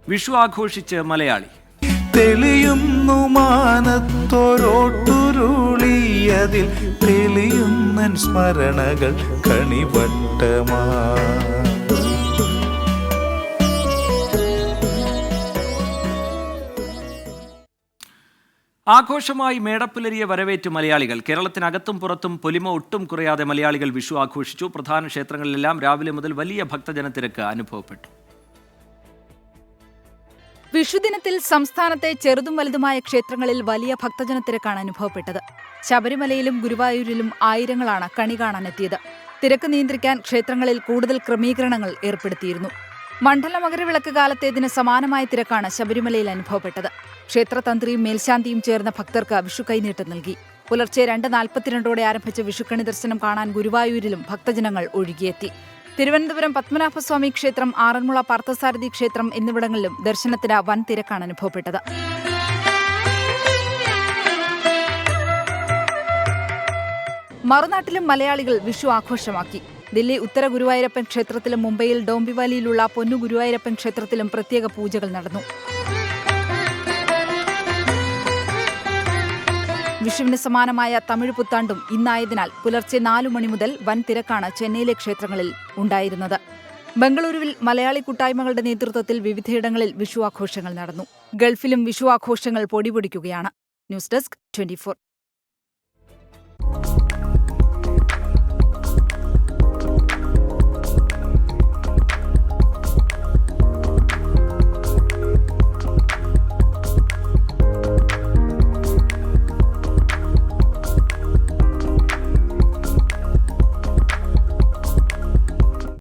വിഷു ആഘോഷിച്ച് മലയാളി. തെളിയുന്നു മാനത്തോരോട്ടുരുളിയതിൽ തെളിയുന്നൻ സ്മരണകൾ കണിവട്ടമാ. ആഘോഷമായി മേടപ്പുലരിയെ വരവേറ്റു മലയാളികൾ. കേരളത്തിനകത്തും പുറത്തും പൊലിമ ഒട്ടും കുറയാതെ മലയാളികൾ വിഷു ആഘോഷിച്ചു. പ്രധാന ക്ഷേത്രങ്ങളിലെല്ലാം രാവിലെ മുതൽ വലിയ ഭക്തജനത്തിരക്ക് അനുഭവപ്പെട്ടു. വിഷുദിനത്തിൽ സംസ്ഥാനത്തെ ചെറുതും വലുതുമായ ക്ഷേത്രങ്ങളിൽ വലിയ ഭക്തജനത്തിരക്കാണ് അനുഭവപ്പെട്ടത്. ശബരിമലയിലും ഗുരുവായൂരിലും ആയിരങ്ങളാണ് കണി കാണാനെത്തിയത്. തിരക്ക് നിയന്ത്രിക്കാൻ ക്ഷേത്രങ്ങളിൽ കൂടുതൽ ക്രമീകരണങ്ങൾ ഏർപ്പെടുത്തിയിരുന്നു. മണ്ഡല മകരവിളക്ക് കാലത്തേതിന് സമാനമായ തിരക്കാണ് ശബരിമലയിൽ അനുഭവപ്പെട്ടത്. ക്ഷേത്രതന്ത്രിയും മേൽശാന്തിയും ചേർന്ന ഭക്തർക്ക് വിഷു കൈനീട്ടം നൽകി. പുലർച്ചെ 2:42 ആരംഭിച്ച വിഷുക്കണി ദർശനം കാണാൻ ഗുരുവായൂരിലും ഭക്തജനങ്ങൾ ഒഴുകിയെത്തി. തിരുവനന്തപുരം പത്മനാഭസ്വാമി ക്ഷേത്രം, ആറന്മുള പാർത്ഥസാരഥി ക്ഷേത്രം എന്നിവിടങ്ങളിലും ദർശനത്തിന് വൻ തിരക്കാണ് അനുഭവപ്പെട്ടത്. മറുനാട്ടിലും മലയാളികൾ വിഷു ആഘോഷമാക്കി. ദില്ലി ഉത്തര ഗുരുവായൂരപ്പൻ ക്ഷേത്രത്തിലും മുംബൈയിൽ ഡോംബിവാലിയിലുള്ള പൊന്നു ഗുരുവായൂരപ്പൻ ക്ഷേത്രത്തിലും പ്രത്യേക പൂജകൾ നടന്നു. വിഷുവിന് സമാനമായ തമിഴ് പുത്താണ്ടും ഇന്നായതിനാൽ പുലർച്ചെ 4 മണി മുതൽ വൻ തിരക്കാണ് ചെന്നൈയിലെ ക്ഷേത്രങ്ങളിൽ ഉണ്ടായിരുന്നത്. ബംഗളൂരുവിൽ മലയാളി കൂട്ടായ്മകളുടെ നേതൃത്വത്തിൽ വിവിധയിടങ്ങളിൽ വിഷു ആഘോഷങ്ങൾ നടന്നു. ഗൾഫിലും വിഷു ആഘോഷങ്ങൾ പൊടിപൊടിക്കുകയാണ്. News desk 24.